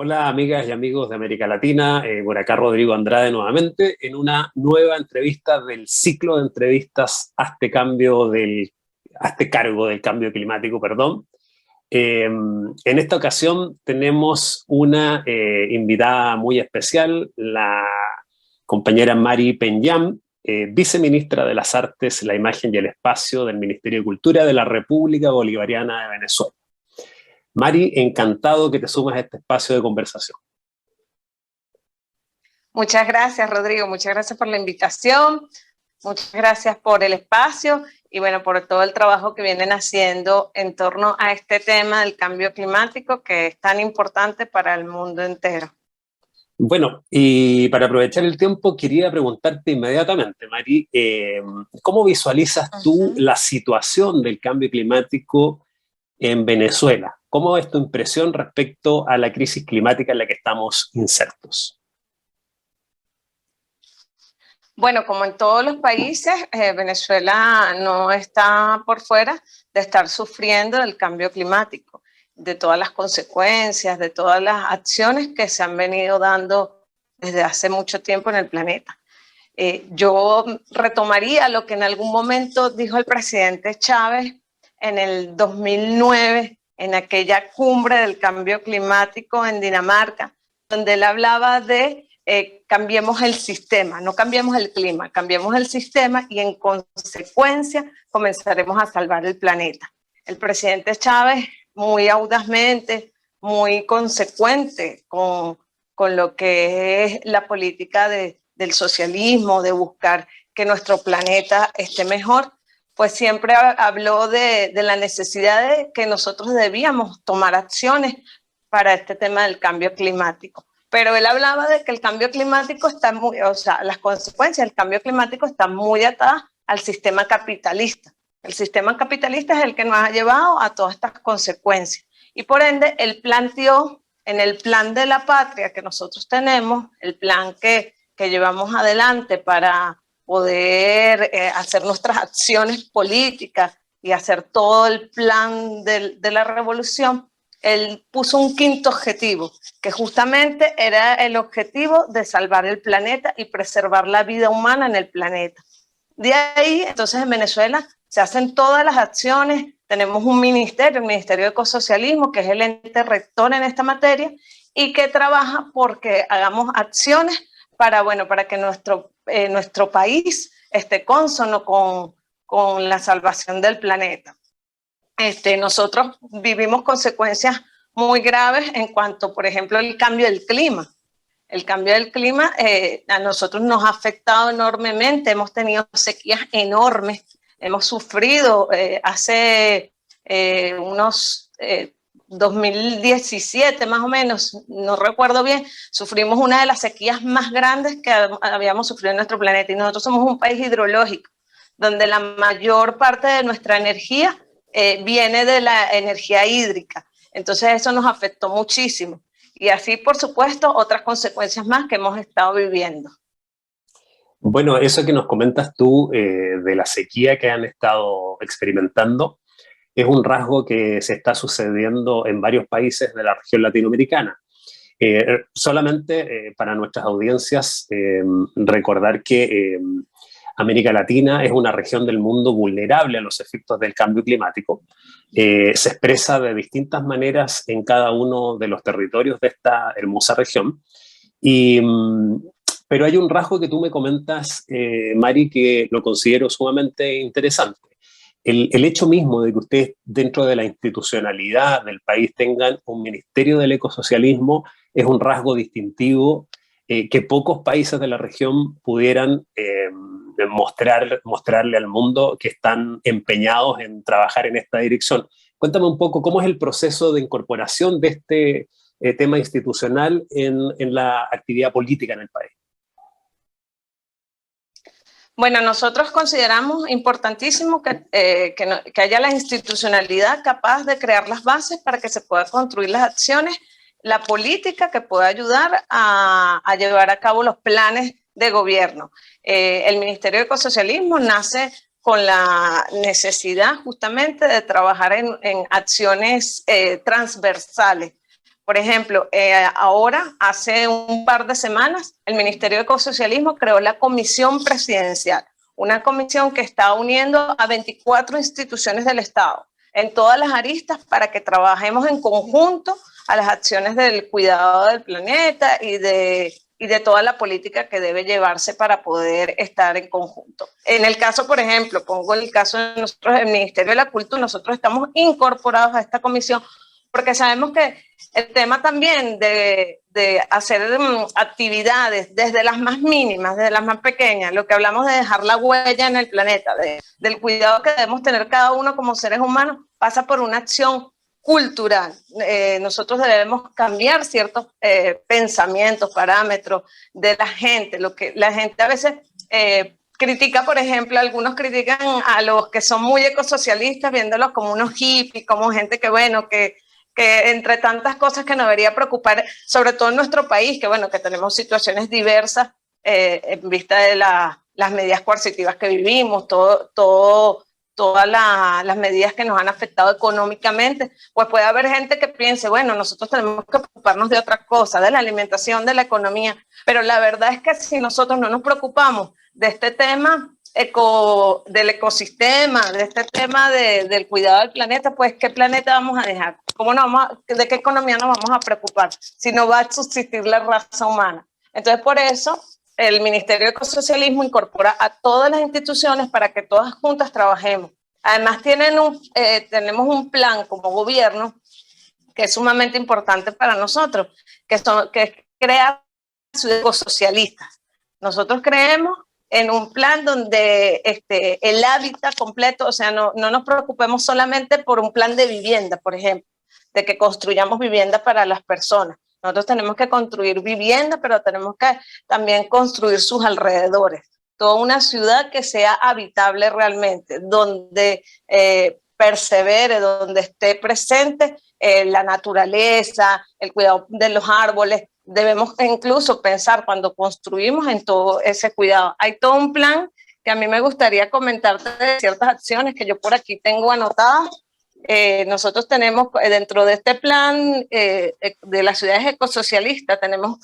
Hola amigas y amigos de América Latina, por acá Rodrigo Andrade nuevamente en una nueva entrevista del ciclo de entrevistas Hazte cargo del cambio climático, perdón. En esta ocasión tenemos una invitada muy especial, la compañera Mari Penyam, viceministra de las Artes, la Imagen y el Espacio del Ministerio de Cultura de la República Bolivariana de Venezuela. Mari, encantado que te sumes a este espacio de conversación. Muchas gracias, Rodrigo. Muchas gracias por la invitación. Muchas gracias por el espacio y bueno, por todo el trabajo que vienen haciendo en torno a este tema del cambio climático que es tan importante para el mundo entero. Bueno, y para aprovechar el tiempo, quería preguntarte inmediatamente, Mari, ¿cómo visualizas tú la situación del cambio climático en Venezuela? ¿Cómo es tu impresión respecto a la crisis climática en la que estamos insertos? Bueno, como en todos los países, Venezuela no está por fuera de estar sufriendo del cambio climático, de todas las consecuencias, de todas las acciones que se han venido dando desde hace mucho tiempo en el planeta. Yo retomaría lo que en algún momento dijo el presidente Chávez en el 2009, en aquella cumbre del cambio climático en Dinamarca, donde él hablaba de cambiemos el sistema, no cambiemos el clima, cambiemos el sistema y en consecuencia comenzaremos a salvar el planeta. El presidente Chávez, muy audazmente, muy consecuente con lo que es la política del socialismo, de buscar que nuestro planeta esté mejor, pues siempre habló de la necesidad de que nosotros debíamos tomar acciones para este tema del cambio climático. Pero él hablaba de que el cambio climático está muy, o sea, las consecuencias del cambio climático están muy atadas al sistema capitalista. El sistema capitalista es el que nos ha llevado a todas estas consecuencias. Y por ende, él planteó en el plan de la patria que nosotros tenemos, el plan que llevamos adelante para poder hacer nuestras acciones políticas y hacer todo el plan de la revolución, él puso un quinto objetivo, que justamente era el objetivo de salvar el planeta y preservar la vida humana en el planeta. De ahí, entonces, en Venezuela se hacen todas las acciones, tenemos un ministerio, el Ministerio de Ecosocialismo, que es el ente rector en esta materia, y que trabaja porque hagamos acciones para que nuestro país esté cónsono con la salvación del planeta. Nosotros vivimos consecuencias muy graves en cuanto, por ejemplo, el cambio del clima. El cambio del clima a nosotros nos ha afectado enormemente, hemos tenido sequías enormes, hemos sufrido hace unos 2017 más o menos, no recuerdo bien, sufrimos una de las sequías más grandes que habíamos sufrido en nuestro planeta y nosotros somos un país hidrológico, donde la mayor parte de nuestra energía viene de la energía hídrica. Entonces eso nos afectó muchísimo. Y así, por supuesto, otras consecuencias más que hemos estado viviendo. Bueno, eso que nos comentas tú de la sequía que han estado experimentando es un rasgo que se está sucediendo en varios países de la región latinoamericana. Solamente para nuestras audiencias recordar que América Latina es una región del mundo vulnerable a los efectos del cambio climático. Se expresa de distintas maneras en cada uno de los territorios de esta hermosa región. Pero hay un rasgo que tú me comentas, Mari, que lo considero sumamente interesante. El hecho mismo de que ustedes dentro de la institucionalidad del país tengan un ministerio del ecosocialismo es un rasgo distintivo que pocos países de la región pudieran mostrarle al mundo que están empeñados en trabajar en esta dirección. Cuéntame un poco cómo es el proceso de incorporación de este tema institucional en la actividad política en el país. Bueno, nosotros consideramos importantísimo que haya la institucionalidad capaz de crear las bases para que se puedan construir las acciones, la política que pueda ayudar a llevar a cabo los planes de gobierno. El Ministerio de Ecosocialismo nace con la necesidad justamente de trabajar en acciones transversales Por ejemplo, ahora, hace un par de semanas, el Ministerio de Ecosocialismo creó la Comisión Presidencial, una comisión que está uniendo a 24 instituciones del Estado en todas las aristas para que trabajemos en conjunto a las acciones del cuidado del planeta y de toda la política que debe llevarse para poder estar en conjunto. En el caso, por ejemplo, pongo el caso de nosotros, el Ministerio de la Cultura, nosotros estamos incorporados a esta comisión porque sabemos que el tema también de hacer actividades desde las más mínimas, desde las más pequeñas, lo que hablamos de dejar la huella en el planeta, del cuidado que debemos tener cada uno como seres humanos, pasa por una acción cultural. Nosotros debemos cambiar ciertos pensamientos, parámetros de la gente. Lo que la gente a veces critica, por ejemplo, algunos critican a los que son muy ecosocialistas, viéndolos como unos hippies, como gente que, bueno, que entre tantas cosas que nos debería preocupar, sobre todo en nuestro país, que bueno, que tenemos situaciones diversas en vista de las medidas coercitivas que vivimos, todas las medidas que nos han afectado económicamente, pues puede haber gente que piense, bueno, nosotros tenemos que preocuparnos de otra cosa, de la alimentación, de la economía, pero la verdad es que si nosotros no nos preocupamos de este tema del ecosistema, de este tema del cuidado del planeta, pues ¿qué planeta vamos a dejar? ¿De qué economía nos vamos a preocupar si no va a subsistir la raza humana? Entonces, por eso, el Ministerio de Ecosocialismo incorpora a todas las instituciones para que todas juntas trabajemos. Además, tenemos un plan como gobierno que es sumamente importante para nosotros, que es crear ciudades ecosocialistas. Nosotros creemos en un plan donde el hábitat completo, o sea, no nos preocupemos solamente por un plan de vivienda, por ejemplo, de que construyamos vivienda para las personas. Nosotros tenemos que construir vivienda, pero tenemos que también construir sus alrededores. Toda una ciudad que sea habitable realmente, donde persevere, donde esté presente la naturaleza, el cuidado de los árboles. Debemos incluso pensar cuando construimos en todo ese cuidado. Hay todo un plan que a mí me gustaría comentarte de ciertas acciones que yo por aquí tengo anotadas. Nosotros tenemos dentro de este plan de las ciudades ecosocialistas, tenemos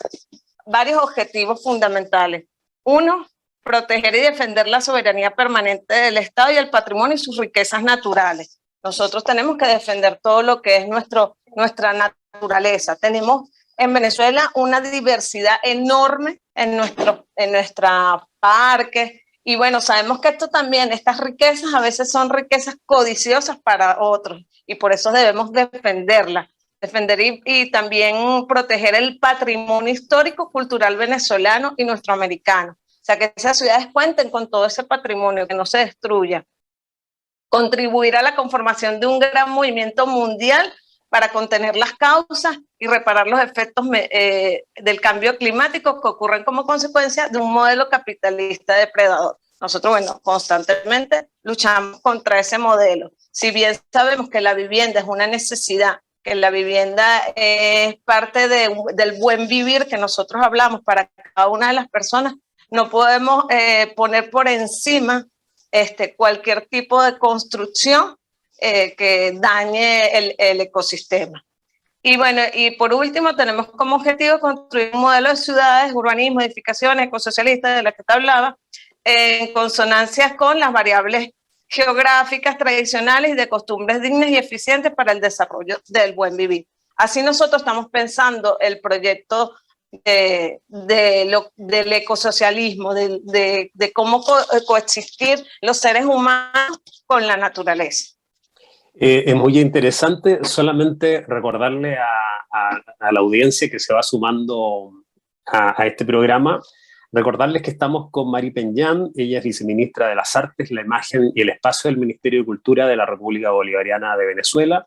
varios objetivos fundamentales. Uno, proteger y defender la soberanía permanente del Estado y el patrimonio y sus riquezas naturales. Nosotros tenemos que defender todo lo que es nuestra naturaleza. Tenemos en Venezuela una diversidad enorme en nuestra parques. Y bueno, sabemos que estas riquezas a veces son riquezas codiciosas para otros y por eso debemos defenderlas. Defender y también proteger el patrimonio histórico, cultural venezolano y nuestro americano. O sea, que esas ciudades cuenten con todo ese patrimonio, que no se destruya. Contribuir a la conformación de un gran movimiento mundial para contener las causas y reparar los efectos del cambio climático que ocurren como consecuencia de un modelo capitalista depredador. Nosotros, bueno, constantemente luchamos contra ese modelo. Si bien sabemos que la vivienda es una necesidad, que la vivienda es parte del buen vivir que nosotros hablamos para cada una de las personas, no podemos poner por encima cualquier tipo de construcción que dañe el ecosistema. Y bueno, y por último tenemos como objetivo construir un modelo de ciudades, urbanismo, edificaciones ecosocialistas de las que te hablaba, en consonancias con las variables geográficas tradicionales y de costumbres dignas y eficientes para el desarrollo del buen vivir. Así nosotros estamos pensando el proyecto del ecosocialismo, de cómo coexistir los seres humanos con la naturaleza. Es muy interesante. Solamente recordarle a la audiencia que se va sumando a este programa, recordarles que estamos con Mari Penyam. Ella es viceministra de las Artes, la Imagen y el Espacio del Ministerio de Cultura de la República Bolivariana de Venezuela,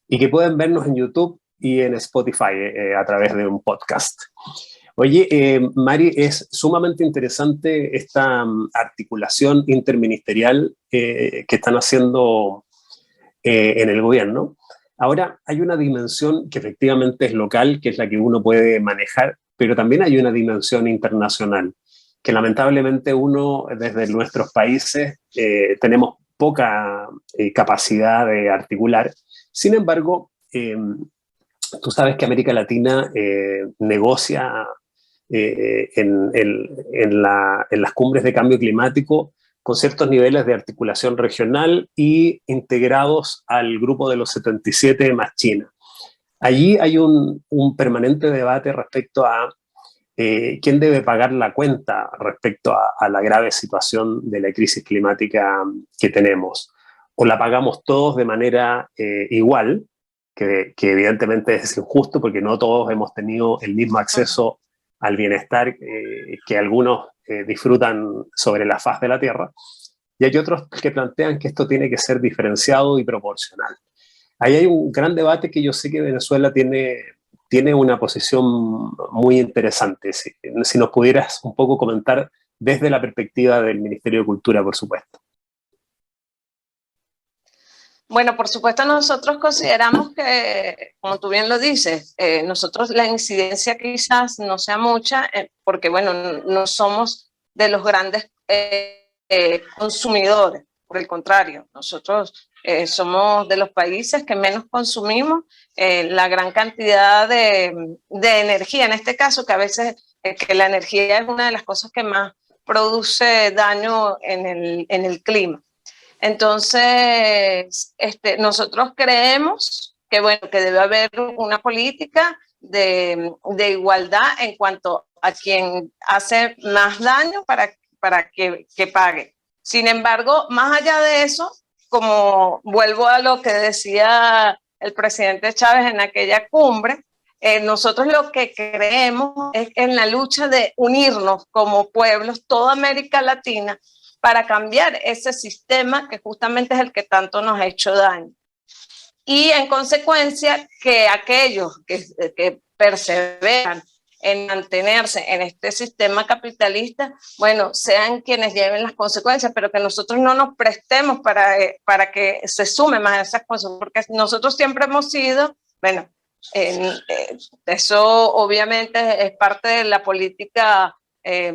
y que pueden vernos en YouTube y en Spotify a través de un podcast. Oye, Mari, es sumamente interesante esta articulación interministerial que están haciendo en el gobierno. Ahora, hay una dimensión que efectivamente es local, que es la que uno puede manejar, pero también hay una dimensión internacional, que lamentablemente uno desde nuestros países tenemos poca capacidad de articular. Sin embargo, Tú sabes que América Latina negocia en las cumbres de cambio climático con ciertos niveles de articulación regional y integrados al grupo de los 77 más China. Allí hay un permanente debate respecto a quién debe pagar la cuenta respecto a la grave situación de la crisis climática que tenemos. O la pagamos todos de manera igual, que evidentemente es injusto porque no todos hemos tenido el mismo acceso al bienestar que algunos disfrutan sobre la faz de la Tierra, y hay otros que plantean que esto tiene que ser diferenciado y proporcional. Ahí hay un gran debate que yo sé que Venezuela tiene una posición muy interesante. Si nos pudieras un poco comentar desde la perspectiva del Ministerio de Cultura, por supuesto. Bueno, por supuesto nosotros consideramos que, como tú bien lo dices, nosotros la incidencia quizás no sea mucha, porque bueno, no somos de los grandes consumidores, por el contrario, nosotros somos de los países que menos consumimos la gran cantidad de energía, en este caso, que a veces que la energía es una de las cosas que más produce daño en el clima. Entonces, nosotros creemos que, bueno, que debe haber una política de igualdad en cuanto a quien hace más daño para que pague. Sin embargo, más allá de eso, como vuelvo a lo que decía el presidente Chávez en aquella cumbre, nosotros lo que creemos es en la lucha de unirnos como pueblos, toda América Latina, para cambiar ese sistema que justamente es el que tanto nos ha hecho daño. Y en consecuencia, que aquellos que perseveran en mantenerse en este sistema capitalista, bueno, sean quienes lleven las consecuencias, pero que nosotros no nos prestemos para que se sumen más a esas cosas, porque nosotros siempre hemos sido, bueno, eso obviamente es parte de la política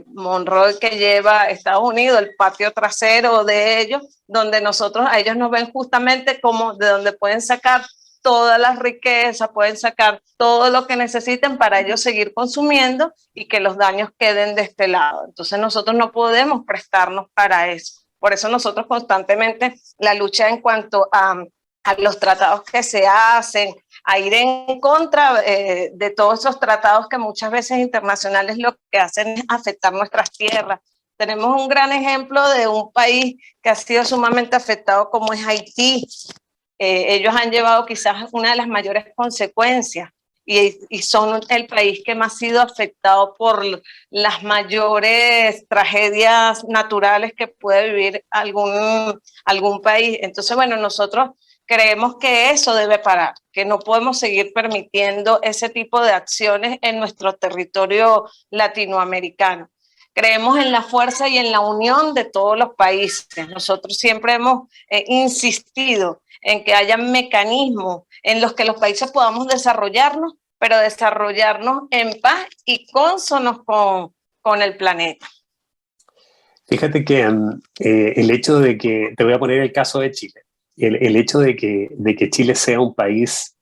Monroe que lleva Estados Unidos, el patio trasero de ellos, donde a ellos nos ven justamente como de donde pueden sacar todas las riquezas, pueden sacar todo lo que necesiten para ellos seguir consumiendo y que los daños queden de este lado. Entonces nosotros no podemos prestarnos para eso. Por eso nosotros constantemente la lucha en cuanto a los tratados que se hacen, a ir en contra de todos esos tratados que muchas veces internacionales lo que hacen es afectar nuestras tierras. Tenemos un gran ejemplo de un país que ha sido sumamente afectado como es Haití. Ellos han llevado quizás una de las mayores consecuencias y son el país que más ha sido afectado por las mayores tragedias naturales que puede vivir algún país. Entonces, bueno, nosotros creemos que eso debe parar, que no podemos seguir permitiendo ese tipo de acciones en nuestro territorio latinoamericano. Creemos en la fuerza y en la unión de todos los países. Nosotros siempre hemos insistido en que haya mecanismos en los que los países podamos desarrollarnos, pero desarrollarnos en paz y cónsonos con el planeta. Fíjate que el hecho de que, te voy a poner el caso de Chile, el hecho de que Chile sea un país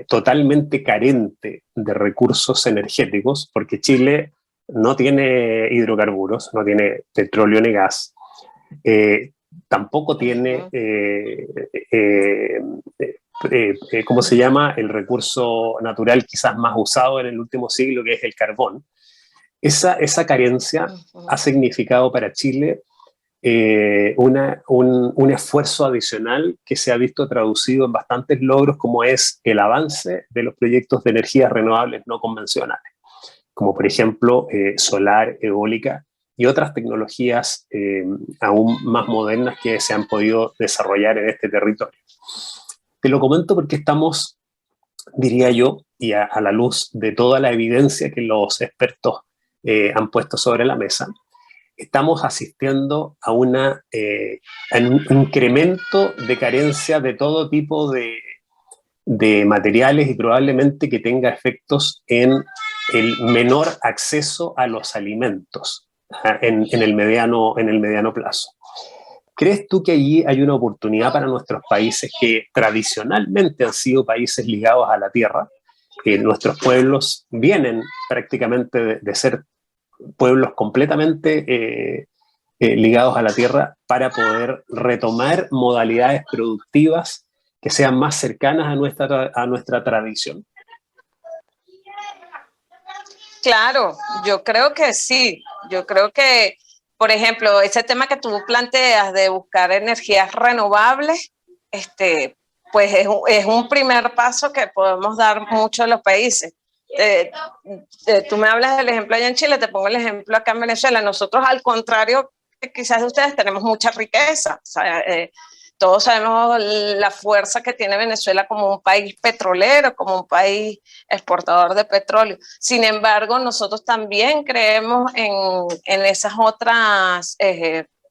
totalmente carente de recursos energéticos, porque Chile no tiene hidrocarburos, no tiene petróleo ni gas, tampoco tiene, ¿cómo se llama?, el recurso natural quizás más usado en el último siglo, que es el carbón. Esa carencia ha significado para Chile un esfuerzo adicional que se ha visto traducido en bastantes logros, como es el avance de los proyectos de energías renovables no convencionales, como por ejemplo solar, eólica y otras tecnologías aún más modernas que se han podido desarrollar en este territorio. Te lo comento porque estamos, diría yo, y a la luz de toda la evidencia que los expertos han puesto sobre la mesa, estamos asistiendo a un incremento de carencia de todo tipo de materiales y probablemente que tenga efectos en el menor acceso a los alimentos en el mediano plazo. ¿Crees tú que allí hay una oportunidad para nuestros países que tradicionalmente han sido países ligados a la tierra? Que nuestros pueblos vienen prácticamente de ser pueblos completamente ligados a la tierra para poder retomar modalidades productivas que sean más cercanas a nuestra tradición. Claro, yo creo que sí. Yo creo que, por ejemplo, ese tema que tú planteas de buscar energías renovables, pues es un primer paso que podemos dar muchos de los países. Tú me hablas del ejemplo allá en Chile, te pongo el ejemplo acá en Venezuela. Nosotros, al contrario, quizás de ustedes, tenemos mucha riqueza. O sea, todos sabemos la fuerza que tiene Venezuela como un país petrolero, como un país exportador de petróleo. Sin embargo, nosotros también creemos en esas otras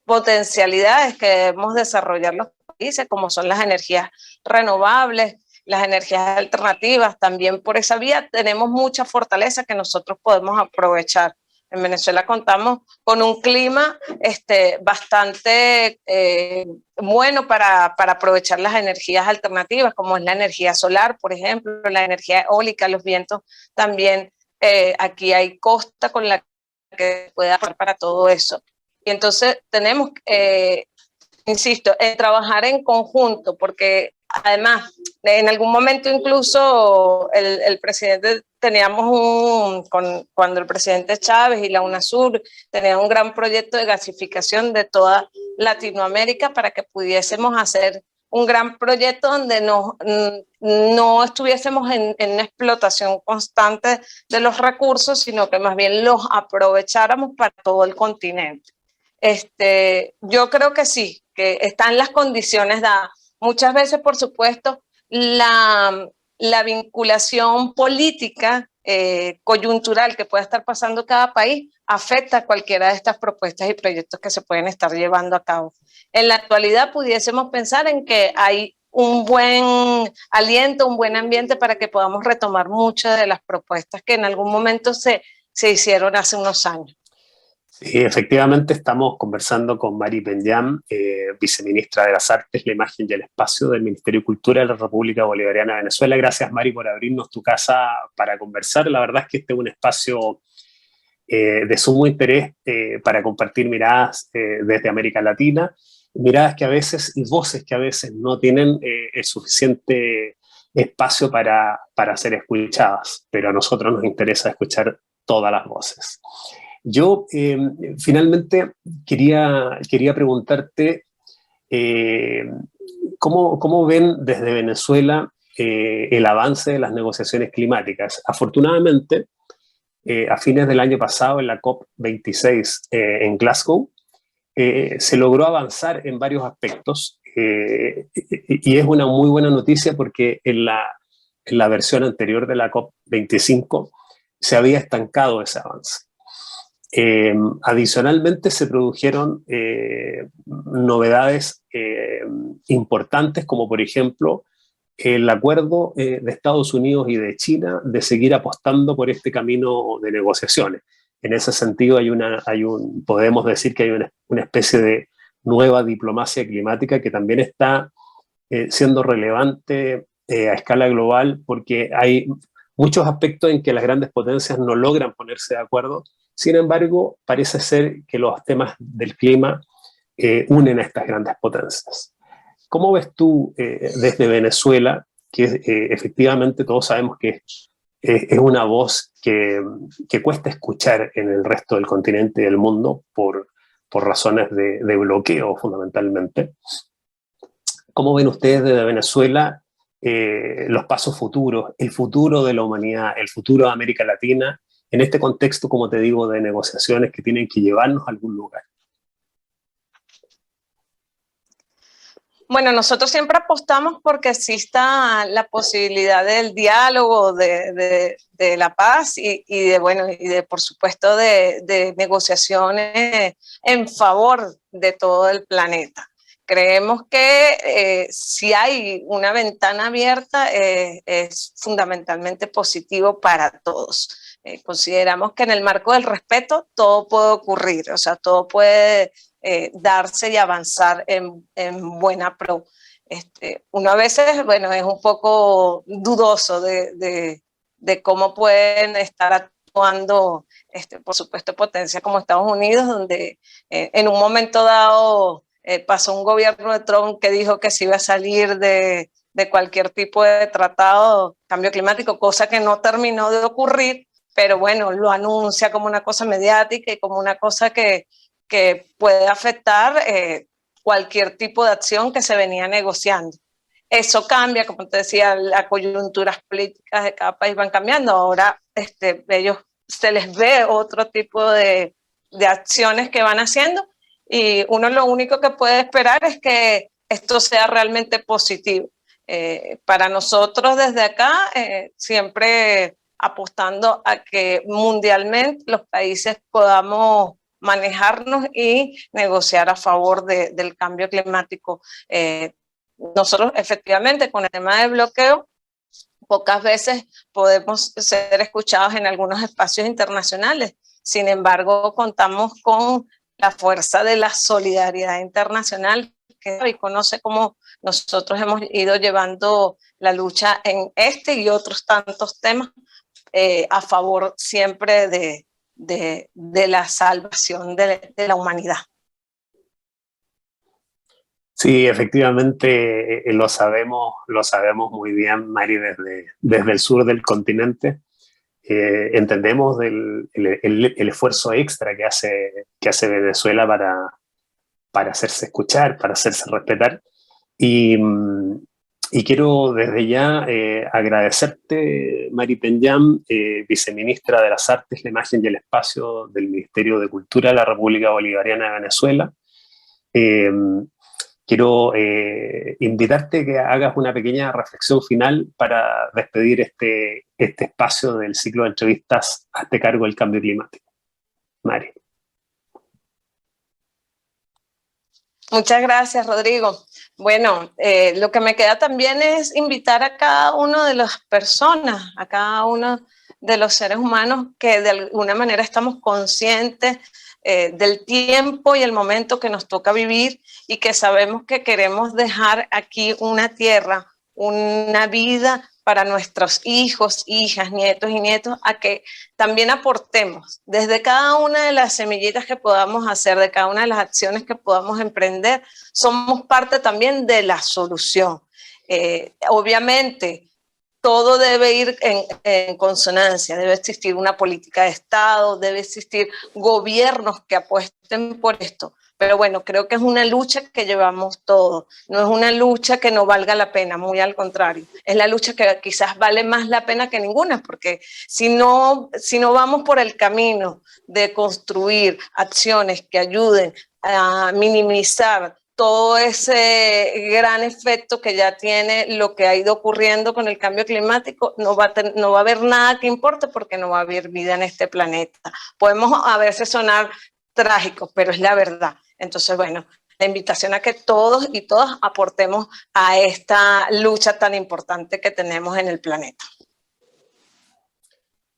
potencialidades que debemos desarrollar los países, como son las energías renovables, las energías alternativas. También por esa vía tenemos mucha fortaleza que nosotros podemos aprovechar. En Venezuela contamos con un clima bastante bueno para aprovechar las energías alternativas, como es la energía solar, por ejemplo, la energía eólica, los vientos también. Aquí hay costa con la que puede dar para todo eso. Y entonces tenemos, insisto, en trabajar en conjunto, porque además, en algún momento incluso el presidente, cuando el presidente Chávez y la UNASUR tenían un gran proyecto de gasificación de toda Latinoamérica para que pudiésemos hacer un gran proyecto donde no estuviésemos en una explotación constante de los recursos, sino que más bien los aprovecháramos para todo el continente. Yo creo que sí, que están las condiciones dadas. Muchas veces, por supuesto, la vinculación política coyuntural que pueda estar pasando cada país afecta a cualquiera de estas propuestas y proyectos que se pueden estar llevando a cabo. En la actualidad pudiésemos pensar en que hay un buen aliento, un buen ambiente para que podamos retomar muchas de las propuestas que en algún momento se hicieron hace unos años. Sí, efectivamente estamos conversando con Mari Penyam, viceministra de las Artes, la Imagen y el Espacio del Ministerio de Cultura de la República Bolivariana de Venezuela. Gracias, Mari, por abrirnos tu casa para conversar. La verdad es que este es un espacio de sumo interés para compartir miradas desde América Latina, miradas que a veces y voces que a veces no tienen el suficiente espacio para ser escuchadas, pero a nosotros nos interesa escuchar todas las voces. Yo finalmente quería preguntarte ¿cómo ven desde Venezuela el avance de las negociaciones climáticas? Afortunadamente, a fines del año pasado, en la COP26 en Glasgow, se logró avanzar en varios aspectos y es una muy buena noticia porque en la versión anterior de la COP25 se había estancado ese avance. Adicionalmente se produjeron novedades importantes como por ejemplo el acuerdo de Estados Unidos y de China de seguir apostando por este camino de negociaciones. En ese sentido podemos decir que hay una especie de nueva diplomacia climática que también está siendo relevante a escala global porque hay muchos aspectos en que las grandes potencias no logran ponerse de acuerdo. Sin embargo, parece ser que los temas del clima unen a estas grandes potencias. ¿Cómo ves tú desde Venezuela, que efectivamente todos sabemos que es una voz que cuesta escuchar en el resto del continente y del mundo por razones de bloqueo fundamentalmente? ¿Cómo ven ustedes desde Venezuela los pasos futuros, el futuro de la humanidad, el futuro de América Latina, en este contexto, como te digo, de negociaciones que tienen que llevarnos a algún lugar? Bueno, nosotros siempre apostamos porque exista la posibilidad del diálogo, de la paz y por supuesto, de negociaciones en favor de todo el planeta. Creemos que si hay una ventana abierta es fundamentalmente positivo para todos. Consideramos que en el marco del respeto todo puede ocurrir, o sea, todo puede darse y avanzar en buena pro. Uno a veces, bueno, es un poco dudoso de cómo pueden estar actuando, por supuesto, potencias como Estados Unidos, donde en un momento dado pasó un gobierno de Trump que dijo que se iba a salir de cualquier tipo de tratado cambio climático, cosa que no terminó de ocurrir, pero bueno, lo anuncia como una cosa mediática y como una cosa que puede afectar cualquier tipo de acción que se venía negociando. Eso cambia, como te decía, las coyunturas políticas de cada país van cambiando. Ahora ellos se les ve otro tipo de acciones que van haciendo y uno lo único que puede esperar es que esto sea realmente positivo. Para nosotros desde acá, siempre apostando a que mundialmente los países podamos manejarnos y negociar a favor del cambio climático. Nosotros efectivamente con el tema de bloqueo, pocas veces podemos ser escuchados en algunos espacios internacionales. Sin embargo, contamos con la fuerza de la solidaridad internacional que conoce cómo nosotros hemos ido llevando la lucha en este y otros tantos temas a favor siempre de la salvación de la humanidad. Sí, efectivamente lo sabemos muy bien, Mari, desde el sur del continente. Entendemos el esfuerzo extra que hace Venezuela para hacerse escuchar, para hacerse respetar. Y, y quiero desde ya agradecerte, Mari Penyam, viceministra de las Artes, la Imagen y el Espacio del Ministerio de Cultura de la República Bolivariana de Venezuela. Quiero invitarte a que hagas una pequeña reflexión final para despedir este espacio del ciclo de entrevistas a este cargo del cambio climático. Mari. Muchas gracias, Rodrigo. Bueno, lo que me queda también es invitar a cada una de las personas, a cada uno de los seres humanos que de alguna manera estamos conscientes del tiempo y el momento que nos toca vivir y que sabemos que queremos dejar aquí una tierra, una vida para nuestros hijos, hijas, nietos y nietos, a que también aportemos desde cada una de las semillitas que podamos hacer, de cada una de las acciones que podamos emprender, somos parte también de la solución. Obviamente, todo debe ir en consonancia, debe existir una política de Estado, debe existir gobiernos que apuesten por esto. Pero bueno, creo que es una lucha que llevamos todos, no es una lucha que no valga la pena, muy al contrario. Es la lucha que quizás vale más la pena que ninguna, porque si no vamos por el camino de construir acciones que ayuden a minimizar todo ese gran efecto que ya tiene lo que ha ido ocurriendo con el cambio climático, no va a haber nada que importe porque no va a haber vida en este planeta. Podemos a veces sonar trágicos, pero es la verdad. Entonces, bueno, la invitación a que todos y todas aportemos a esta lucha tan importante que tenemos en el planeta.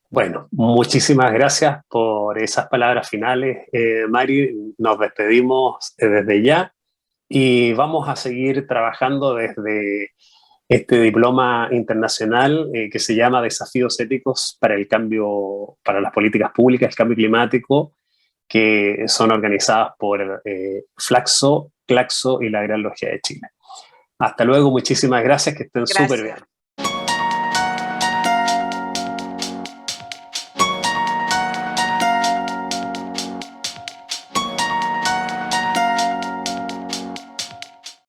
Bueno, muchísimas gracias por esas palabras finales, Mari. Nos despedimos desde ya. Y vamos a seguir trabajando desde este diploma internacional que se llama Desafíos Éticos para el Cambio, para las Políticas Públicas, el Cambio Climático, que son organizadas por Flaxo, Claxo y la Gran Logia de Chile. Hasta luego, muchísimas gracias, que estén súper bien.